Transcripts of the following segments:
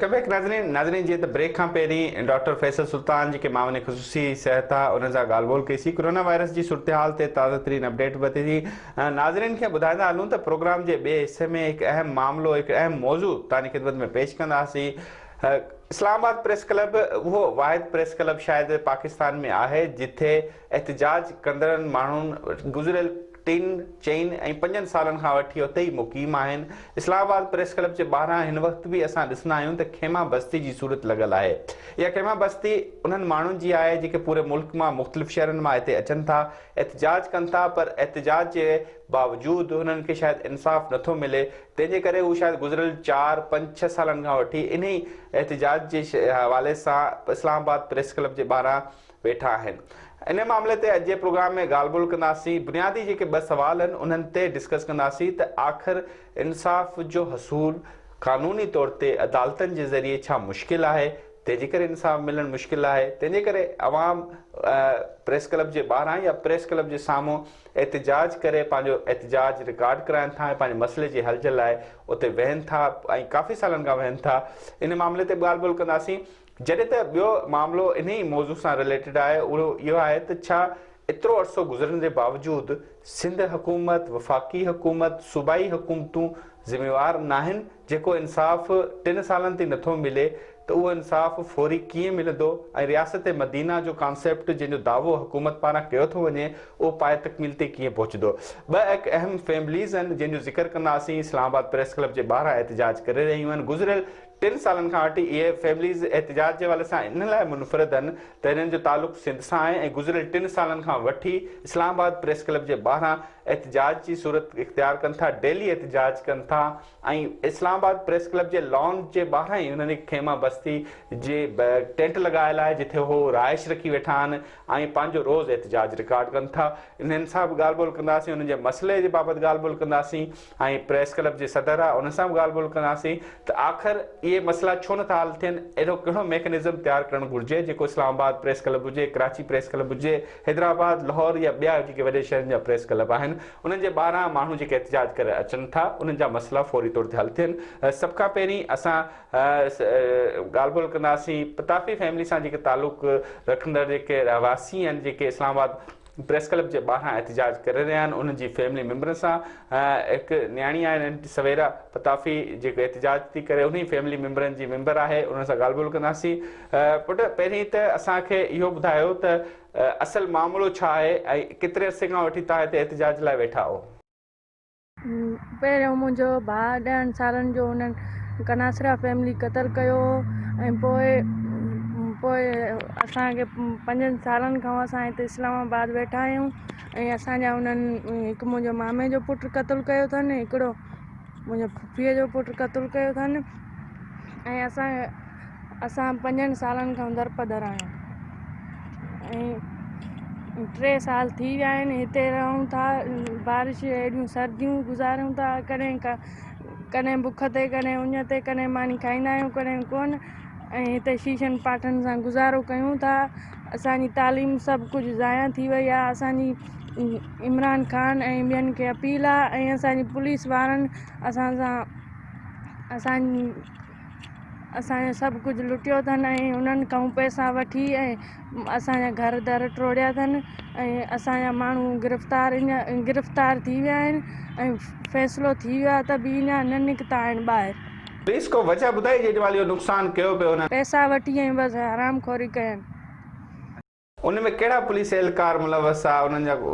Welcome back नाज़रीन जी। Brake का पहिरीं डॉक्टर फैसल सुल्तान जी मामले ख़ुसूसी सिहत आहे उन सां ॻाल्हि ॿोल कईसीं। कोरोना वायरस की सूरत हाल ते ताज़ा तरीन अपडेट वरिती थी। नाज़रीन खे ॿुधाईंदा हलूं त प्रोग्राम के ॿिए हिस्से में एक अहम मामलो एक अहम मौजू तव्हांजी ख़िदमत में पेश कंदासीं। इस्लामाबाद प्रेस क्लब वो वाहिद प्रेस क्लब शायद पाकिस्तान में है जिथे एहतजाज कंदड़नि माण्हुनि गुज़िरियल 3, 4 ऐं 5 सालन खां वठी उते ही मुक़ीम आहिनि। इस्लामाबाद प्रेस क्लब जे ॿाहिरां हिन वक़्त भी असां ॾिसंदा आहियूं त खेमा बस्ती जी सूरत लॻल आहे। इहा खेमा बस्ती उन्हनि माण्हुनि जी आहे जेके पूरे मुल्क मां मुख़्तलिफ़ शहरनि मां हिते अचनि था, एहतजाज कनि था, पर एहतजाज जे बावजूद उन्हनि खे शायद इंसाफ़ नथो मिले। तंहिंजे करे हू शायद गुज़िरियल 4, 5, 6 सालन खां वठी इन एहतजाज जे हवाले सां इस्लामाबाद प्रेस क्लब जे ॿाहिरां वेठा आहिनि। इन मामले ते अॼु जे प्रोग्राम में ॻाल्हि ॿोल कंदासीं। बुनियादी जेके 2 सवाल आहिनि उन्हनि ते डिस्कस कंदासीं त आख़िर इंसाफ़ जो हसूल क़ानूनी तौर ते अदालतनि जे ज़रिए छा मुश्किल आहे, तंहिंजे करे इंसाफ़ मिलणु मुश्किल आहे, तंहिंजे करे अवाम प्रेस क्लब जे ॿाहिरां या प्रेस क्लब जे साम्हूं एहतजाज करे पंहिंजो एहतजाज रिकॉर्ड कराइनि था ऐं पंहिंजे मसइले जे हल जे लाइ उते वेहनि था ऐं काफ़ी सालनि खां वेहनि था। इन मामले ते ॻाल्हि ॿोल कंदासीं। जॾहिं त ॿियो मामलो इन ही मौज़ू सां रिलेटेड आहे उहो इहो आहे त छा एतिरो अरसो गुज़रण जे बावजूद सिंध हुकूमत, वफ़ाक़ी हुकूमत, सूबाई हुकूमतूं ज़िम्मेवार नाहिनि जेको इंसाफ़ 3 सालनि ते नथो मिले त उहो इंसाफ़ फौरी कीअं मिलंदो ऐं रियासत मदीना जो कॉन्सेप्ट जंहिंजो दावो हुकूमत पारां कयो थो वञे उहो पाए तकमील ते कीअं पहुचंदो। 2 हिकु अहम फैमिलीज़ आहिनि जंहिंजो ज़िक्र कंदासीं। इस्लामाबाद प्रेस क्लब जे ॿाहिरां एहतजाज करे रहियूं आहिनि। गुज़िरियल 3 सालनि खां वठी इहे फैमिलीज़ एहतजाज जे हवाले सां इन लाइ मुनफ़रिद आहिनि त हिननि जो तालुक़ु सिंध सां आहे ऐं गुज़िरियल 3 सालनि खां वठी इस्लामाबाद प्रेस क्लब जे ॿाहिरां एहतजाज जी सूरत इख्तियार कनि था, डेली एहतजाज कनि था ऐं इस्लामाबाद प्रेस क्लब जे लॉन जे ॿाहिरां ई उन्हनि खेमा बस्ती जे टेंट लॻायल आहे जिथे हो राइश रखी वेठा आहिनि ऐं पंहिंजो रोज़ एहतजाज रिकॉर्ड कनि था। इन्हनि सां बि ॻाल्हि ॿोल कंदासीं, उन्हनि जे मसइले जे बाबति ॻाल्हि ॿोल कंदासीं ऐं प्रेस क्लब जे सदर आहे उन सां बि ॻाल्हि ॿोल कंदासीं त आख़िर इहे मसइला छो नथा हल थियनि, अहिड़ो कहिड़ो मैकेनिज़म तयारु करणु घुरिजे जेको इस्लामाबाद प्रेस क्लब हुजे, कराची प्रेस क्लब हुजे, हैदराबाद, लाहौर या ॿिया जेके वॾे शहरनि जा प्रेस क्लब आहिनि उन्हनि जे ॿाहिरां माण्हू जेके एहतजाज करे अचनि था उन्हनि जा मसइला फौरी तौर ते हल थियनि। सभ खां पहिरीं असां ॻाल्हि ॿोल कंदासीं पताफ़ी फैमिली सां जेके तालुक़ रखंदड़ जेके रहवासी आहिनि जेके इस्लामाबाद प्रेस क्लब जे ॿाहिरां एहतजाज करे रहिया आहिनि उन्हनि जी फैमिली मेंबरनि सां। हिकु न्याणी आहे सवेरा पताफ़ी जेको एहतजाज थी करे उन्ही फैमिली मेंबरनि जी मेंबर आहे, उन सां ॻाल्हि ॿोल कंदासीं। पुटु पहिरीं त असांखे इहो ॿुधायो त असल मामिलो छा आहे ऐं केतिरे अरसे खां वठी तव्हां हिते एहतजाज लाइ वेठा हो? पहिरियों मुंहिंजो भाउ 10 सालनि जो हुननि कनासरा फैमिली क़तलु कयो ऐं पोइ असांखे 5 सालनि खां असां हिते इस्लामाबाद वेठा आहियूं ऐं असांजा उन्हनि हिकु मुंहिंजो मामे जो पुटु क़तलु कयो अथनि, हिकिड़ो मुंहिंजो फुफीअ जो पुटु क़तलु कयो अथनि ऐं असां 5 सालनि खां दरपदर आहियूं ऐं 3 साल थी विया आहिनि हिते रहूं था। बारिश एॾियूं सर्दियूं गुज़ारियूं था, कॾहिं बुख ते, कॾहिं उञ ते, कॾहिं मानी खाईंदा आहियूं, कॾहिं कोन ऐं हिते शीशनि पाटनि सां गुज़ारो कयूं था। असांजी तालीम सभु कुझु ज़ाया थी वई आहे। असांजी इमरान ख़ान ऐं ॿियनि खे अपील आहे ऐं असांजी पुलिस वारनि असांजो सभु कुझु लुटियो अथनि ऐं उन्हनि खां पैसा वठी ऐं असांजा घर दर टोड़िया अथनि ऐं असांजा माण्हू गिरफ़्तार थी विया आहिनि ऐं फ़ैसिलो थी वियो आहे त बि अञा न निकिता आहिनि ॿाहिरि। पुलिस को वजह ॿुधाई जेॾी महिल इहो नुक़सानु कयो पियो उन्हनि? पैसा वठी ऐं बसि हरामखोरी कयनि। उनमें कहिड़ा पुलिस एहलकार मुलवस आहे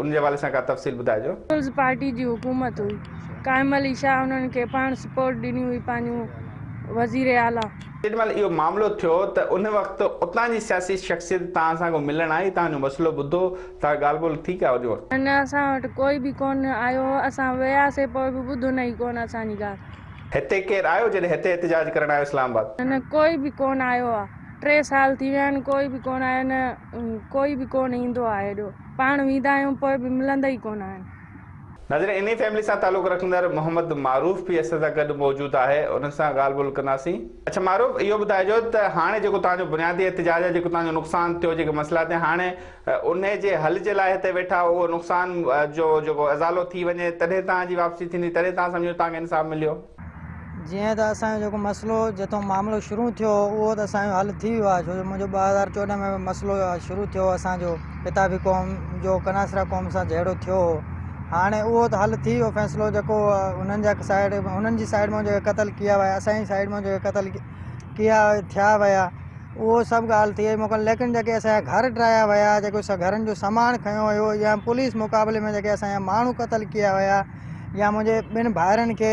उनजे हवाले सां का तफ़सील ॿुधाइजो। पीपल्स पार्टी जी हुकूमत हुई, काइम अली शाह उन्हनि खे पाण सपोर्ट ॾिनी हुई, पंहिंजो वज़ीर आला। जेॾी महिल इहो मामिलो थियो त उन वक़्तु उतां जी सियासी शख़्सियत तव्हां सां मिलणु आई, तव्हांजो मसइलो ॿुधो, तव्हां ॻाल्हि ॿोल थी कया उन वक़्तु? न, असां वटि कोई बि कोन आयो, असां वियासीं पोइ बि ॿुधो न ई कोन असांजी ॻाल्हि। हिते केरु आयो जॾहिं हिते एहतजाज करण आयो इस्लामाबाद? न, कोई बि कोन आयो आहे। 3 साल थी विया आहिनि, कोई बि कोन आयो, न कोई बि कोन ईंदो आहे हेॾो। पाण वेंदा आहियूं पोइ बि मिलंदा ई कोन आहिनि। नज़र इन फैमिली सां तालुक़ रखंदड़ मोहम्मद मारूफ़ भी असां सां गॾु मौजूदु आहे, उन सां ॻाल्हि ॿोल कंदासीं। अच्छा मारूफ़, इहो ॿुधाइजो त हाणे जेको तव्हांजो बुनियादी एहतजाज आहे, जेको तव्हांजो नुक़सानु थियो, जेके मसइला थिया, हाणे उन जे हल जे लाइ हिते वेठा, उहो नुक़सानु जो जेको अज़ालो थी वञे तॾहिं तव्हांजी वापसी थींदी, तॾहिं तव्हां सम्झो तव्हांखे इंसाफ़ मिलियो? जीअं त असांजो जेको मसइलो जिथों मामिलो शुरू थियो उहो त असांजो हल थी वियो आहे, छो जो मुंहिंजो 2014 में मसइलो शुरू थियो असांजो किताबी क़ौम जो कनासरा क़ौम सां जहिड़ो थियो हो। हाणे उहो त हल थी वियो फ़ैसिलो जेको हुननि जा साइड हुननि जी साइड मां जेके क़तल किया विया, असांजी साइड मां जेके क़तल किया थिया विया उहो सभु ॻाल्हि थी वई मोकिल। लेकिन जेके असांजा घर ड्राया विया, जेको घरनि जो सामान खयो हुयो, या पुलिस मुक़ाबले में जेके असांजा माण्हू क़तल किया विया, या मुंहिंजे ॿिनि भाइरनि खे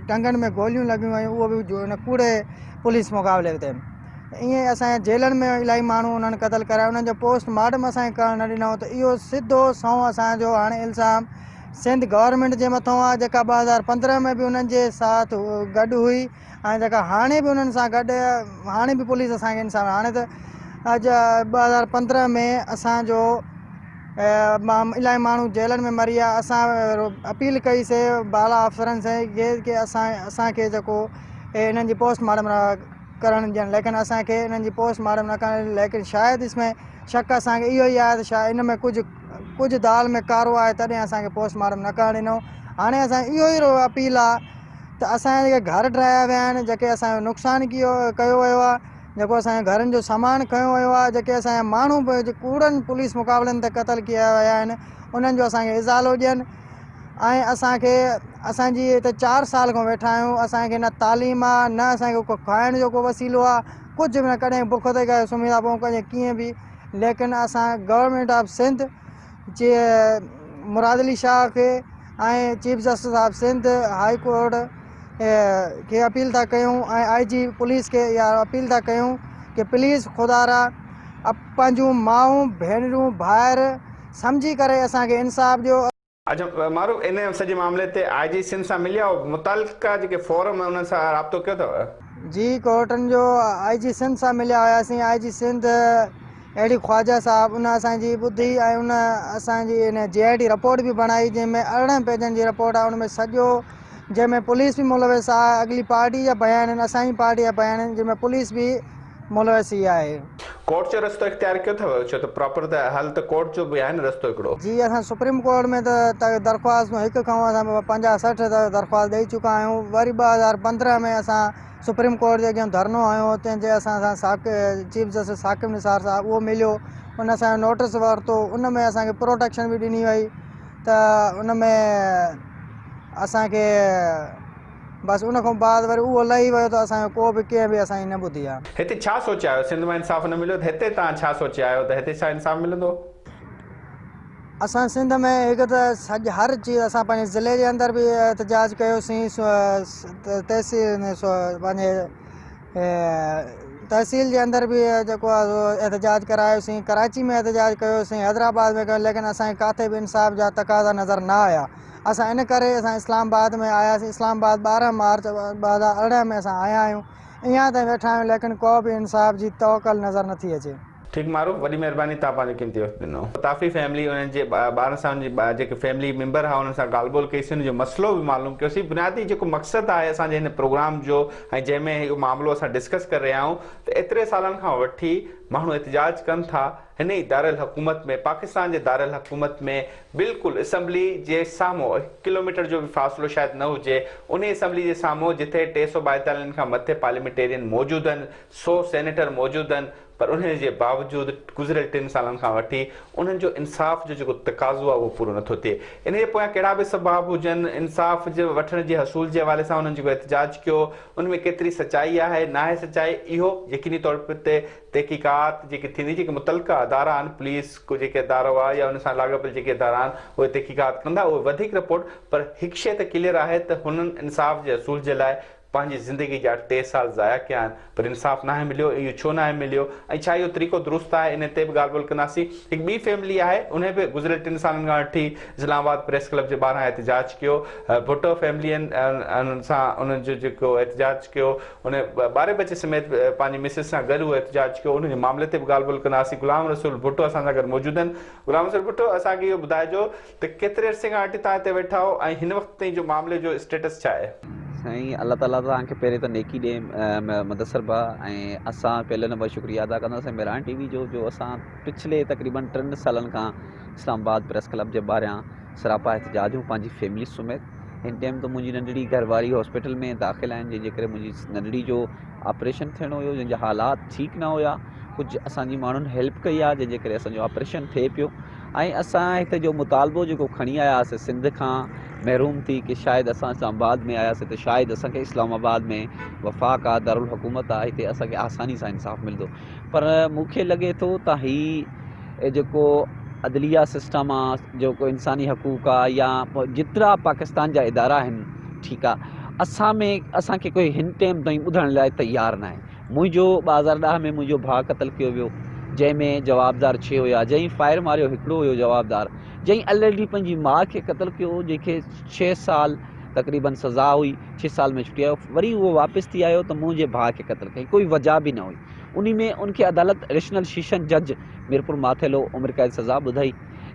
टंगनि में गोलियूं लॻियूं वयूं, उहो बि जो हिन कूड़े पुलिस मुक़ाबले ते। ईअं असांजे जेलनि में इलाही माण्हू उन्हनि क़तल कराया, उन्हनि जो पोस्टमार्टम असांखे करणु न ॾिनो। त इहो सिधो सऊं असांजो हाणे इल्ज़ाम सिंध गवर्नमेंट जे मथां आहे, जेका 2015 में बि उन्हनि जे साथ गॾु हुई ऐं जेका हाणे बि उन्हनि सां गॾु, हाणे बि पुलिस असांखे इंसाफ़। हाणे त अॼु 2015 में असांजो इलाही माण्हू जेलनि में मरी विया। असां अपील कईसीं बाला अफ़सरनि सां कि असांखे जेको हिननि जी पोस्टमार्टम करणु ॾियनि, लेकिन असांखे हिननि जी पोस्टमार्टम न करणु। लेकिन शायदि इसमें शक असांखे इहो ई आहे त शायदि इन में कुझु दाल में कारो आहे, तॾहिं असांखे पोस्टमार्टम न करणु ॾिनो। हाणे असां इहो ई अपील आहे त असांजा जेके घर ड्राया विया आहिनि, जेके असांजो नुक़सानु कयो वियो आहे, जेको असांजे घरनि जो सामान खयो वियो आहे, जेके असांजा माण्हू कूड़नि पुलिस मुक़ाबलनि ते क़तल किया विया आहिनि, उन्हनि जो असांखे इज़ालो ॾियनि। ऐं असांखे असांजी हिते 4 साल खां वेठा आहियूं, असांखे न तालीम आहे, न असांखे को खाइण जो को वसीलो आहे, कुझु बि न। कॾहिं बुख ते करे सुम्ही था पऊं, कॾहिं कीअं बि। लेकिन असां गवर्नमेंट ऑफ सिंध जे मुराद अली शाह खे ऐं chief justice of Sindh high court खे अपील था कयूं, ऐं IG पुलिस खे इहा अपील था कयूं कि प्लीज़ ख़ुदारा पंहिंजूं माऊं भेनरूं भाइर सम्झी करे असांखे इंसाफ़ ॾियो। अच्छा मारू इन सॼे मामले ते IG सिंध सां मिलिया, मुतालिका जेके फोरम उन्हनि सां राब्तो कयो अथव? जी, कोर्टनि जो IG सिंध सां मिलिया हुआसीं। IG सिंध अहिड़ी ख्वाजा साहब उन असांजी ॿुधी ऐं उन असांजी इन JIT रिपोर्ट बि बणाई, जंहिंमें 18 पेजनि जी रिपोर्ट आहे। उनमें सॼो, जंहिंमें पुलिस बि मुलविस आहे, अॻिली पार्टी जा बयान आहिनि, असांजी पार्टी जा बयान आहिनि, जंहिंमें पुलिस बि मुलविस आहे। कोर्ट जो रस्तो इख्तियार कयो अथव? छो त प्रॉपर त हल त कोर्ट जो बि आहे न रस्तो हिकिड़ो। जी, असां सुप्रीम कोर्ट में त दरख़्वास्त हिकु खां असां 50-60 दरख़्वास्त ॾेई चुका आहियूं। वरी 2015 में असां सुप्रीम कोर्ट जे अॻियां धरनो हयो, तंहिंजे असां चीफ जस्टिस साकिब निसार साहब उहो मिलियो, उन असांजो नोटिस वरितो, उन में असांखे प्रोटेक्शन बि ॾिनी वई। त उन में असांखे बसि उन खां बाद वरी उहो लही वियो, त असांजो को बि कंहिं बि असांजी न ॿुधी आहे। हिते छा सोचिया आहियो? सिंध में इंसाफ़ न मिलियो त हिते तव्हां छा सोचिया आहियो त हिते छा इंसाफ़ मिलंदो? असां सिंध में हिकु त हर चीज़, असां पंहिंजे ज़िले जे अंदरि बि एहतजाज कयोसीं, पंहिंजे तहसील जे अंदरि बि जेको आहे एहतजाज करायोसीं, कराची में एहतजाज कयोसीं, हैदराबाद में कयो, लेकिन असांखे किथे बि इंसाफ़ जा तक़ाज़ा नज़र न आया। असां इन करे असां इस्लामाबाद में आयासीं। इस्लामाबाद 12 मार्च 2018 में असां आया आहियूं, इहा ताईं वेठा आहियूं, लेकिन को बि इंसाफ़ जी तवकल नज़र नथी अचे। ठीक मारू, वॾी महिरबानी, तव्हां पंहिंजो क़ीमती वक़्तु ॾिनो। ताफ़ी फैमिली उन्हनि जे ॿारनि सां जेके फैमिली मेंबर हुआ उन्हनि सां ॻाल्हि ॿोल कईसीं, उन जो मसइलो बि मालूम कयोसीं। बुनियादी जेको मक़सदु आहे असांजे हिन प्रोग्राम जो ऐं जंहिंमें इहो मामिलो असां डिस्कस करे रहिया आहियूं, त एतिरे सालनि खां वठी माण्हू एहतजाज कनि था हिन ई दारुल हुकूमत में, पाकिस्तान जे दारुल हुकूमत में, बिल्कुलु असम्बली जे साम्हूं 1 किलोमीटर जो बि फ़ासिलो शायदि न हुजे, उन असम्बली जे साम्हूं जिथे 342 खां मथे पार्लियामेंटेरियन मौजूदु आहिनि, 100 सेनेटर मौजूदु आहिनि, पर उन जे बावजूदि गुज़िरियल 3 सालनि खां वठी उन्हनि जो इंसाफ़ जो जेको तक़ाज़ो आहे उहो पूरो नथो थिए। इन जे पोयां कहिड़ा बि सबब हुजनि, इंसाफ़ जे वठण जे हसूल जे हवाले सां उन्हनि जेको एहतजाज कयो, उन में केतिरी सचाई आहे, न आहे सचाई, इहो यकीनी तौर ते तहक़ीक़ात जेकी थींदी, जेके मुतलका अदारा आहिनि, पुलिस को जेके अदारो आहे या उन सां लाॻापियल जेके अदारा आहिनि, उहे तहक़ीक़ात कंदा, उहे वधीक रिपोर्ट। पर हिकु शइ त क्लियर आहे त हुननि इंसाफ़ जे हसूल जे लाइ पंहिंजी ज़िंदगी जा 3 साल ज़ाया कया आहिनि, पर इंसाफ़ न आहे मिलियो। इहो छो न आहे मिलियो ऐं छा इहो तरीक़ो दुरुस्त आहे, इन ते बि ॻाल्हि ॿोल कंदासीं। हिकु ॿी फैमिली आहे, उन बि गुज़िरियल 3 सालनि खां वठी इस्लामाबाद प्रेस क्लब जे ॿाहिरां एहतजाज कयो। भुट्टो फैमिली उन्हनि सां उन्हनि जो जेको एहतजाज कयो, उन ॿारहे बचे समेत पंहिंजी मिसिस सां गॾु उहो एहतजाज कयो, उन जे मामले ते बि ॻाल्हि ॿोल कंदासीं। गुलाम रसूल भुट्टो असां सां गॾु मौजूदु आहिनि। गुलाम रसूल भुट्टो, असांखे इहो ॿुधाइजो त केतिरे अरसे खां वठी तव्हां हिते वेठा हो ऐं हिन वक़्त ताईं जो मामले जो स्टेटस छा आहे? साईं, अल्लाह ताला तव्हांखे पहिरें त नेकी ॾे मुदस्सर भाउ, ऐं असां पहले नंबर शुक्रिया अदा कंदासीं मेरान TV जो असां पिछले तक़रीबन 3 सालनि खां इस्लामाबाद प्रेस क्लब जे ॿाहिरियां सरापा एहतजाजूं पंहिंजी फैमिली समेत हिन टाइम तो मुंहिंजी नंढड़ी घरवारी हॉस्पिटल में दाख़िल आहिनि, जंहिंजे करे मुंहिंजी नंढड़ी जो ऑपरेशन थियणो हुयो, जंहिंजा हालात ठीक न हुया। कुछ असांजी माण्हुनि हेल्प कई आहे, जंहिंजे करे असांजो ऑपरेशन थिए पियो। ऐं असां हिते जो मुतालबो जेको खणी आयासीं सिंध खां महरूम थी कि शायदि असां इस्लामाबाद में आयासीं त शायदि असांखे इस्लामाबाद में वफ़ाक़ आहे, दारुल हुकूमत आहे, हिते असांखे आसानी सां इंसाफ़ मिलंदो। पर मूंखे लॻे थो त हीउ जेको अदलिया सिस्टम आहे, जेको इंसानी हक़ूक़ आहे, या जेतिरा पाकिस्तान जा इदारा आहिनि, ठीकु आहे, असांखे कोई हिन टाइम ताईं ॿुधण लाइ तयारु न आहे। मुंहिंजो 2010 में मुंहिंजो भाउ क़तल कयो वियो, जंहिंमें जवाबदार 6 हुया। जंहिं फायर मारियो हिकिड़ो हुयो जवाबदार, जंहिं ऑलरेडी पंहिंजी माउ खे क़तल कयो, जंहिंखे 6 साल तक़रीबन सज़ा हुई, 6 साल में छुटी आयो, वरी उहो वापसि थी आयो त मुंहिंजे भाउ खे क़तल कई, कोई वजह बि न हुई। उन में उनखे अदालत रेशनल शीशन जज मीरपुर माथेलो उम्र कैद सज़ा ॿुधाई,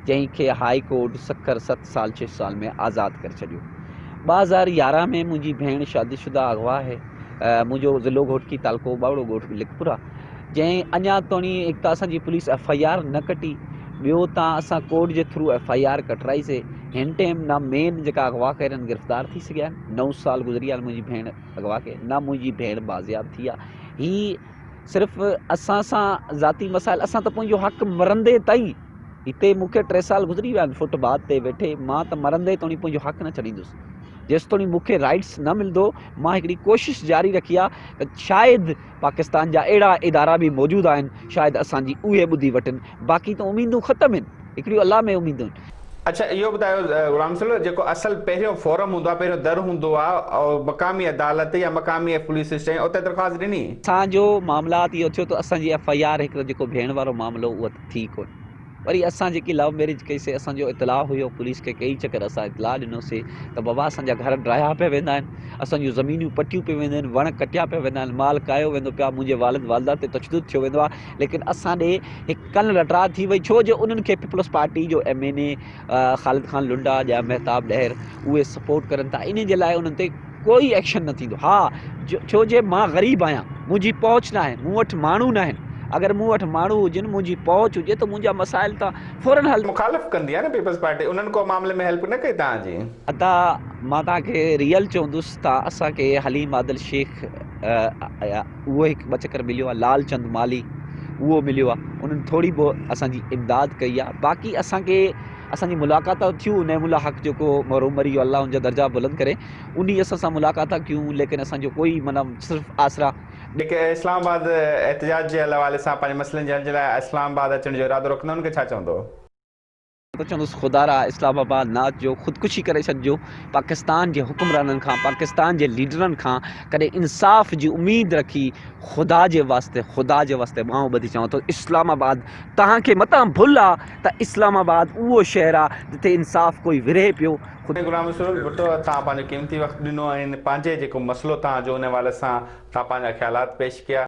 जंहिंखे हाई कोर्ट 7 साल 6 साल में आज़ादु करे छॾियो। 2011 में मुंहिंजी भेण शादीशुदा अगवा आहे, मुंहिंजो ज़िलो घोटकी तालको बावड़ो ॻोठ लिखपुरा, जंहिं अञा ताणी हिकु त असांजी पुलिस FIR न कटी, ॿियो तव्हां असां कोर्ट जे थ्रू FIR कटराईसीं। हिन टाइम न मेन जेका अगवा कयल आहिनि गिरफ़्तार थी सघिया आहिनि। 9 साल गुज़री विया मुंहिंजी भेण अगवा खे, न मुंहिंजी भेण बाज़ियाब थी आहे। हीअ सिर्फ़ु असां सां ज़ाती मसाइल, असां त पंहिंजो हक़ मरंदे ताईं, हिते मूंखे 3 साल गुज़री विया आहिनि फुटपाथ ते वेठे, मां त मरंदे ताईं पंहिंजो हक़ न छॾींदुसि। जेसि ताईं मूंखे राइट्स न मिलंदो, मां हिकिड़ी कोशिशि जारी रखी आहे त शायदि पाकिस्तान जा अहिड़ा इदारा बि मौजूदु आहिनि, शायदि असांजी उहे ॿुधी वठनि। बाक़ी त उमीदूं ख़तमु आहिनि, हिकिड़ी अलाह में उमीदूं आहिनि। अच्छा, इहो ॿुधायो ग़ुलाम सलो, जेको असल पहिरियों फोरम हूंदो आहे, पहिरियों दर हूंदो आहे, और मक़ामी अदालत या मक़ामी पुलिस स्टेशन, उते दरख़्वास्त ॾिनी? असांजो मामलात इहो थियो त असांजी FIR हिकिड़ो जेको भेण वारो मामिलो उहो थी कोन। वरी असां जेकी लव मैरिज कईसीं, असांजो इतलाउ हुयो पुलिस खे, कई चकर असां इतलाउ ॾिनोसीं त बाबा असांजा घर ड्राया पिया वेंदा आहिनि, असांजूं ज़मीनियूं पटियूं पियूं वेंदियूं आहिनि, वण कटिया पिया वेंदा आहिनि, माल कायो वेंदो पिया, मुंहिंजे वालिद वालदा ते तशदुद थियो वेंदो आहे। लेकिन असां ॾे हिकु कन लटरा थी वई, छो जो उन्हनि खे पीपल्स पार्टी जो MNA ख़ालिद खान लुंडा या महताब ॾहर उहे सपोर्ट करनि था, इन जे लाइ उन्हनि ते कोई एक्शन न थींदो। हा, छो जे मां ग़रीब आहियां, मुंहिंजी पहुच न आहे, मूं वटि माण्हू न आहिनि। अगर मूं वटि माण्हू हुजनि, मुंहिंजी पहुच हुजे, त मुंहिंजा मसाइल त फ़ौरन हल। मुखालिफ़ कंदी आहे न पीपल्स पार्टी, उन्हनि को मामले में हेल्प न कई तव्हांजी? अदा मां तव्हांखे रियल चवंदुसि त असांखे हलीम आदिल शेख उहो हिकु 2 चकर मिलियो आहे, लाल चंद माली उहो मिलियो आहे, उन्हनि थोरी बहुत असांजी इमदाद कई आहे। बाक़ी असांजी मुलाक़ात थियूं, नैमुल्ला हक़ जेको मरहूम मरी वियो, अल्लाह उनजा दर्जा बुलंद करे, उन असां सां मुलाक़ात कयूं, लेकिन असांजो कोई माना सिर्फ़ु आसरा। जेके इस्लामाबाद एहतजाज जे हवाले सां पंहिंजे मसइलनि जे हल जे लाइ इस्लामाबाद अचण जो इरादो रखंदा, उनखे छा चवंदो? तो चवंदुसि खुदारा इस्लामाबाद न अचिजो, ख़ुदकुशी करे छॾिजो। पाकिस्तान जे हुक्मराननि खां, पाकिस्तान जे लीडरनि खां कॾहिं इंसाफ़ जी उमेद रखी, ख़ुदा जे वास्ते मां ॿधी चवां थो, इस्लामाबाद तव्हांखे मतां भुल आहे त इस्लामाबाद उहो शहर आहे जिते इंसाफ़ कोई विरहे पियो। ग़ुलाम रसूल भुट्टो, तव्हां पंहिंजो क़ीमती वक़्तु ॾिनो, ऐं पंहिंजे जेको मसइलो तव्हांजो उन हवाले सां तव्हां पंहिंजा ख़्यालात पेश कया।